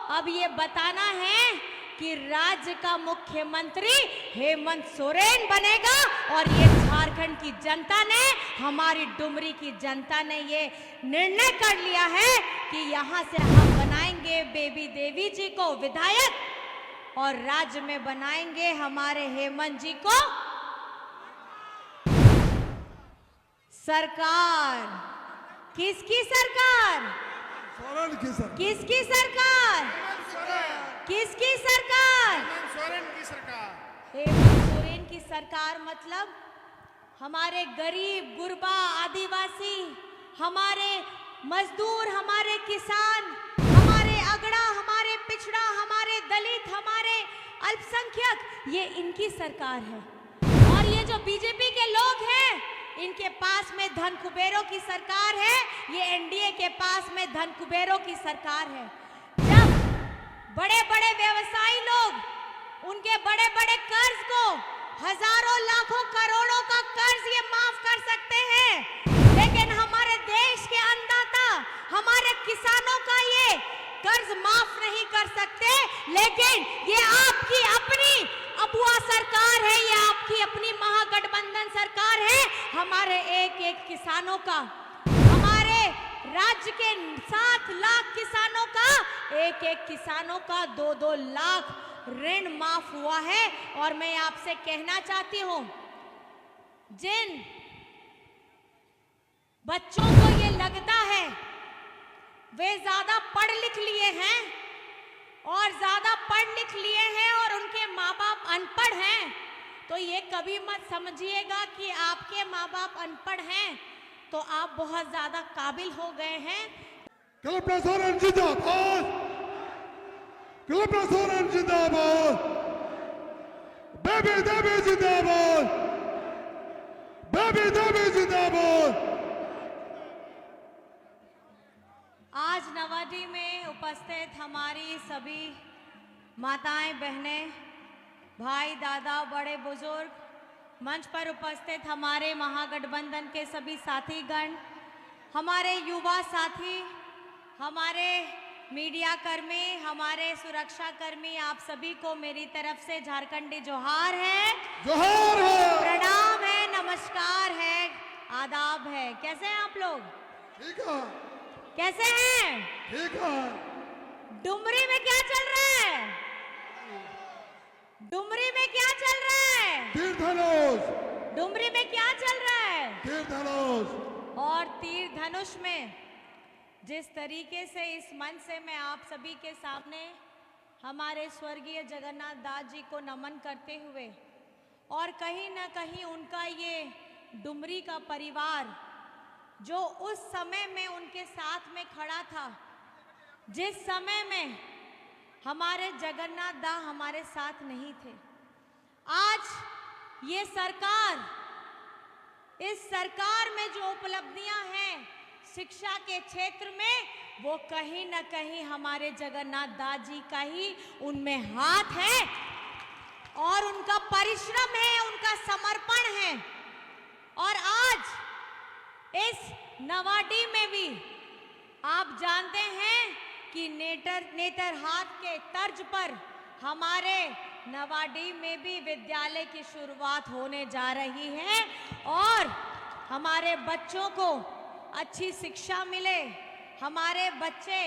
अब ये बताना है कि राज्य का मुख्यमंत्री हेमंत सोरेन बनेगा। और ये झारखंड की जनता ने, हमारी डुमरी की जनता ने ये निर्णय कर लिया है कि यहाँ से हम बनाएंगे बेबी देवी जी को विधायक और राज्य में बनाएंगे हमारे हेमंत जी को सरकार। किसकी सरकार? सोरेन की सरकार। किसकी सरकार? किसकी सरकार? सोरेन की सरकार। हेमंत सोरेन की सरकार मतलब हमारे गरीब गुरबा आदिवासी, हमारे मजदूर, हमारे किसान, हमारे अगड़ा, हमारे पिछड़ा, हमारे दलित, हमारे अल्पसंख्यक, ये इनकी सरकार है। और ये जो बीजेपी के लोग हैं, इनके पास में धन कुबेरों की सरकार है। ये एनडीए के पास में धन कुबेरों की सरकार है। जब बड़े बड़े व्यवसायी लोग उनके बड़े बड़े कर्ज को, हजारों लाखों करोड़ों का कर्ज ये माफ कर सकते हैं, लेकिन हमारे देश के अन्नदाता, हमारे किसानों का ये कर्ज माफ नहीं कर सकते। लेकिन ये आपकी अपनी अबुआ सरकार है, ये आपकी अपनी महागठबंधन सरकार है। हमारे एक एक किसानों का, हमारे राज्य के 7 लाख किसानों का, एक एक किसानों का 2-2 लाख ऋण माफ हुआ है। और मैं आपसे कहना चाहती हूं, जिन बच्चों को ये लगता है वे ज्यादा पढ़ लिख लिए हैं और ज्यादा पढ़ लिख लिए हैं और उनके माँ बाप अनपढ़ हैं, तो ये कभी मत समझिएगा कि आपके माँ बाप अनपढ़ हैं तो आप बहुत ज्यादा काबिल हो गए हैं। कल्पना सोरेन जिंदाबाद। कल्पना सोरेन जिंदाबाद। बेबी देवी जिंदाबाद। बेबी देवी जिंदाबाद। आज नवाडी में उपस्थित हमारी सभी माताएं, बहनें, भाई, दादा, बड़े बुजुर्ग, मंच पर उपस्थित हमारे महागठबंधन के सभी साथीगण, हमारे युवा साथी, हमारे मीडिया कर्मी, हमारे सुरक्षा कर्मी, आप सभी को मेरी तरफ से झारखंडी जोहार है, जोहार है, प्रणाम है, नमस्कार है, आदाब है। कैसे हैं आप लोग? ठीक है। कैसे हैं? ठीक है। डुमरी में क्या चल रहा है? डुमरी में क्या चल रहा है? तीर धनुष। डुमरी में क्या चल रहा है? तीर धनुष। और तीर धनुष में जिस तरीके से इस मंच से मैं आप सभी के सामने हमारे स्वर्गीय जगन्नाथ दास जी को नमन करते हुए, और कहीं ना कहीं उनका ये डुमरी का परिवार जो उस समय में उनके साथ में खड़ा था, जिस समय में हमारे जगन्नाथ दा हमारे साथ नहीं थे, आज ये सरकार, इस सरकार में जो उपलब्धियां हैं शिक्षा के क्षेत्र में, वो कहीं ना कहीं हमारे जगन्नाथ दास जी का ही उनमें हाथ है और उनका परिश्रम है, उनका समर्पण है। और आज इस नवाडी में भी आप जानते हैं कि नेतरहाट के तर्ज पर हमारे नवाडी में भी विद्यालय की शुरुआत होने जा रही है और हमारे बच्चों को अच्छी शिक्षा मिले, हमारे बच्चे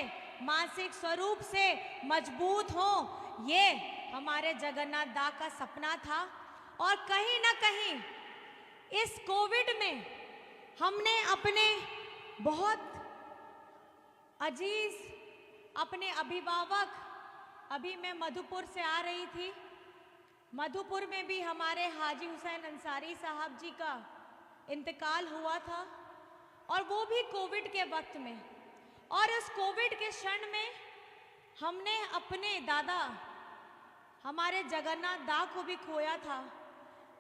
मानसिक स्वरूप से मजबूत हों, ये हमारे जगन्नाथ दा का सपना था। और कहीं ना कहीं इस कोविड में हमने अपने बहुत अजीज, अपने अभिभावक, अभी मैं मधुपुर से आ रही थी, मधुपुर में भी हमारे हाजी हुसैन अंसारी साहब जी का इंतकाल हुआ था और वो भी कोविड के वक्त में। और इस कोविड के क्षण में हमने अपने दादा हमारे जगन्नाथ दा को भी खोया था।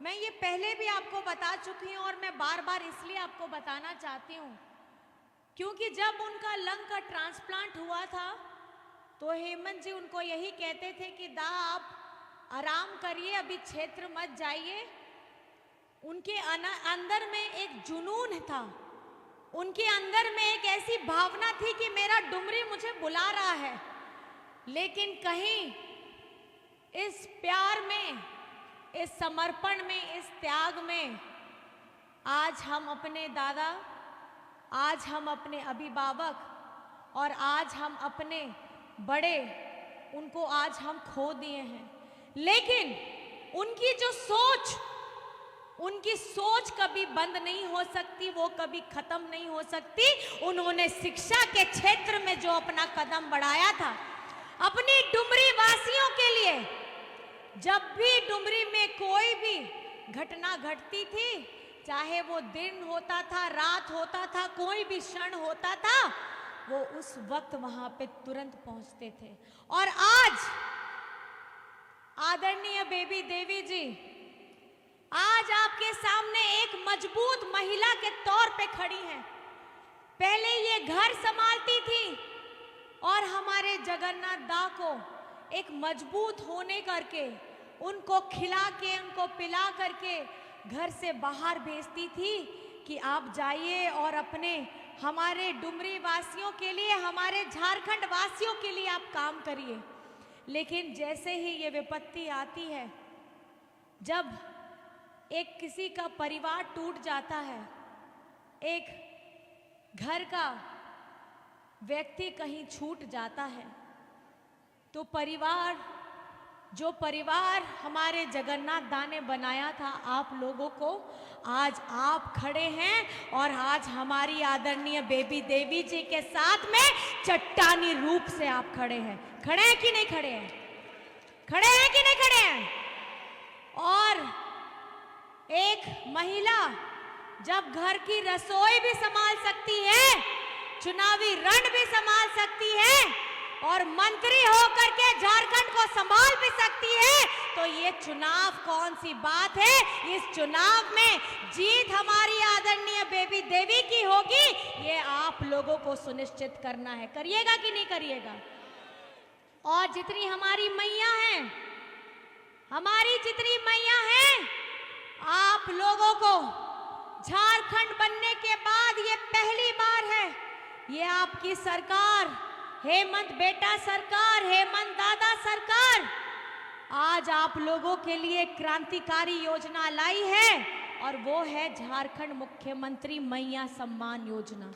मैं ये पहले भी आपको बता चुकी हूँ और मैं बार बार इसलिए आपको बताना चाहती हूँ क्योंकि जब उनका लंग का ट्रांसप्लांट हुआ था तो हेमंत जी उनको यही कहते थे कि दा आप आराम करिए, अभी क्षेत्र मत जाइए। उनके अंदर में एक जुनून था, उनके अंदर में एक ऐसी भावना थी कि मेरा डुमरी मुझे बुला रहा है। लेकिन कहीं इस प्यार में, इस समर्पण में, इस त्याग में आज हम अपने दादा, आज हम अपने अभिभावक और आज हम अपने बड़े, उनको आज हम खो दिए हैं। लेकिन उनकी जो सोच, उनकी सोच कभी बंद नहीं हो सकती, वो कभी खत्म नहीं हो सकती। उन्होंने शिक्षा के क्षेत्र में जो अपना कदम बढ़ाया था, अपनी डुमरी वासियों के लिए, जब भी डुमरी में कोई भी घटना घटती थी, चाहे वो दिन होता था, रात होता था, कोई भी क्षण होता था, वो उस वक्त वहां पे तुरंत पहुंचते थे। और आज आदरणीय बेबी देवी जी आज आपके सामने एक मजबूत महिला के तौर पे खड़ी हैं। पहले ये घर संभालती थी और हमारे जगन्नाथ दा को एक मजबूत होने करके, उनको खिला के, उनको पिला करके घर से बाहर भेजती थी कि आप जाइए और अपने हमारे डुमरी वासियों के लिए, हमारे झारखंड वासियों के लिए आप काम करिए। लेकिन जैसे ही ये विपत्ति आती है, जब एक किसी का परिवार टूट जाता है, एक घर का व्यक्ति कहीं छूट जाता है, तो परिवार, जो परिवार हमारे जगन्नाथ दा ने बनाया था आप लोगों को, आज आप खड़े हैं और आज हमारी आदरणीय बेबी देवी जी के साथ में चट्टानी रूप से आप खड़े हैं। खड़े हैं कि नहीं खड़े हैं? खड़े हैं कि नहीं खड़े हैं? और एक महिला जब घर की रसोई भी संभाल सकती है, चुनावी रण भी संभाल सकती है और मंत्री होकर के झारखंड को संभाल भी सकती है, तो ये चुनाव कौन सी बात है? इस चुनाव में जीत हमारी आदरणीय बेबी देवी की होगी, ये आप लोगों को सुनिश्चित करना है। करिएगा कि नहीं करिएगा? और जितनी हमारी मैया हैं, हमारी जितनी मैया हैं, आप लोगों को झारखंड बनने के बाद ये पहली बार है, ये आपकी सरकार, हेमंत बेटा सरकार, हेमंत दादा सरकार आज आप लोगों के लिए क्रांतिकारी योजना लाई है और वो है झारखंड मुख्यमंत्री मैया सम्मान योजना।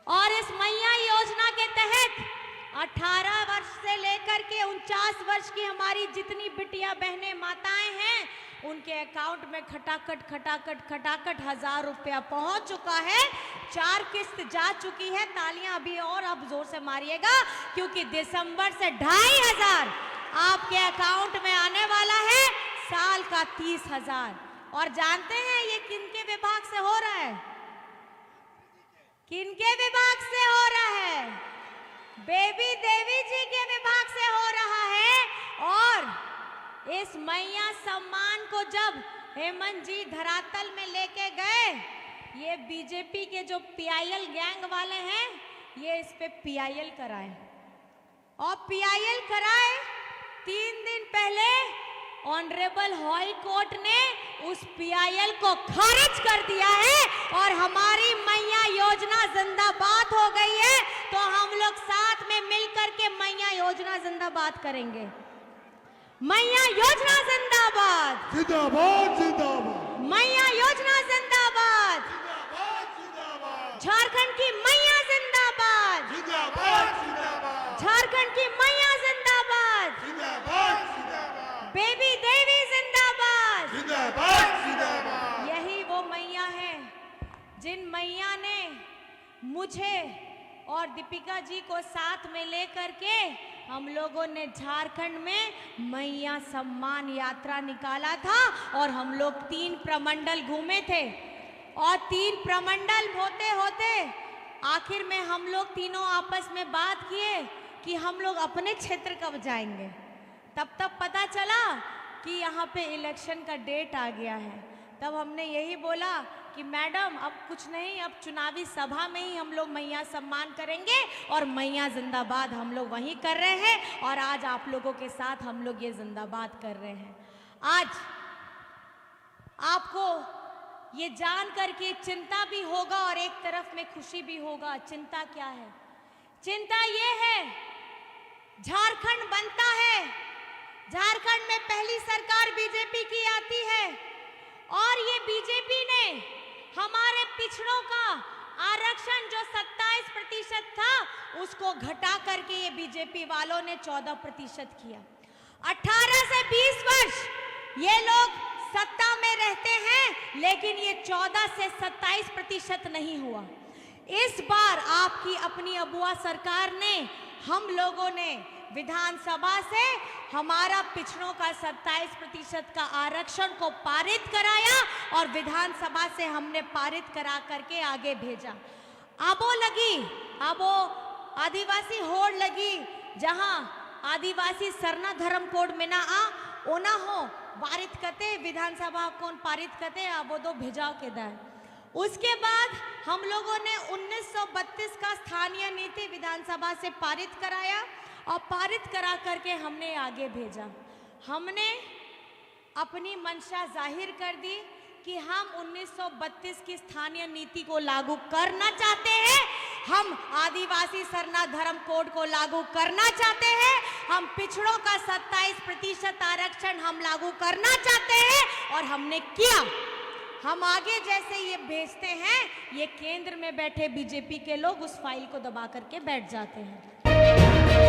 और इस मैया योजना के तहत 18 वर्ष से लेकर के 49 वर्ष की हमारी जितनी बिटिया बहनें माताएं हैं, उनके अकाउंट में खटाखट खटाखट खटाखट 1000 रुपया पहुंच चुका है। 4 किस्त जा चुकी है। तालियां अभी और अब जोर से मारिएगा, क्योंकि दिसंबर से 2500 आपके अकाउंट में आने वाला है, साल का 30,000। और जानते हैं ये किनके विभाग से हो रहा है? किनके विभाग से हो रहा है? बेबी देवी जी के विभाग से हो रहा है। और इस मैया सम्मान को जब हेमंत जी धरातल में लेके गए, ये बीजेपी के जो पीआईएल गैंग वाले हैं, ये इस पे पीआईएल कराए और पीआईएल कराए 3 दिन पहले ऑनरेबल हाई कोर्ट ने उस पीआईएल को खारिज कर दिया है और हमारी मैया योजना जिंदाबाद हो गई है। तो हम लोग साथ में मिलकर के मैया योजना जिंदाबाद करेंगे। मैया योजना जिंदाबाद, जिंदाबाद जिंदाबाद, मैया योजना जिंदाबाद, जिंदाबाद जिंदाबाद, झारखंड की मैया जिंदाबाद, जिंदाबाद जिंदाबाद, झारखंड की मैया जिंदाबाद, जिंदाबाद जिंदाबाद, बेबी देवी जिंदाबाद, जिंदाबाद जिंदाबाद। यही वो मैया है जिन मैया ने मुझे और दीपिका जी को साथ में लेकर के हम लोगों ने झारखंड में मैया सम्मान यात्रा निकाला था और हम लोग 3 प्रमंडल घूमे थे। और 3 प्रमंडल होते होते आखिर में हम लोग तीनों आपस में बात किए कि हम लोग अपने क्षेत्र कब जाएंगे। तब पता चला कि यहाँ पे इलेक्शन का डेट आ गया है। तब हमने यही बोला कि मैडम अब कुछ नहीं, अब चुनावी सभा में ही हम लोग मैया सम्मान करेंगे और मैया जिंदाबाद हम लोग वहीं कर रहे हैं। और आज आप लोगों के साथ हम लोग ये जिंदाबाद कर रहे हैं। आज आपको ये जान करके चिंता भी होगा और एक तरफ में खुशी भी होगा। चिंता क्या है? चिंता ये है झारखंड बनता है, झारखंड में पहली सरकार बीजेपी की आती है और ये बीजेपी ने हमारे पिछड़ों का आरक्षण जो 27% था उसको घटा करके ये बीजेपी वालों ने 14% किया। 18 से 20 वर्ष ये लोग सत्ता में रहते हैं लेकिन ये 14 से 27% नहीं हुआ। इस बार आपकी अपनी अबुआ सरकार ने, हम लोगों ने विधानसभा से हमारा पिछड़ों का 27% का आरक्षण को पारित कराया और विधानसभा से हमने पारित करा करके आगे भेजा। अब वो आदिवासी होड़ लगी जहां आदिवासी सरना धर्म कोड में ना आ ओना हो पारित करते विधानसभा कौन पारित करते अब दो भेजाव के दाए। उसके बाद हम लोगों ने 1932 का स्थानीय नीति विधानसभा से पारित कराया और पारित करा करके हमने आगे भेजा। हमने अपनी मंशा जाहिर कर दी कि हम 1932 की स्थानीय नीति को लागू करना चाहते हैं, हम आदिवासी सरना धर्म कोड को लागू करना चाहते हैं, हम पिछड़ों का 27% आरक्षण हम लागू करना चाहते हैं और हमने किया। हम आगे जैसे ये भेजते हैं, ये केंद्र में बैठे बीजेपी के लोग उस फाइल को दबा करके बैठ जाते हैं।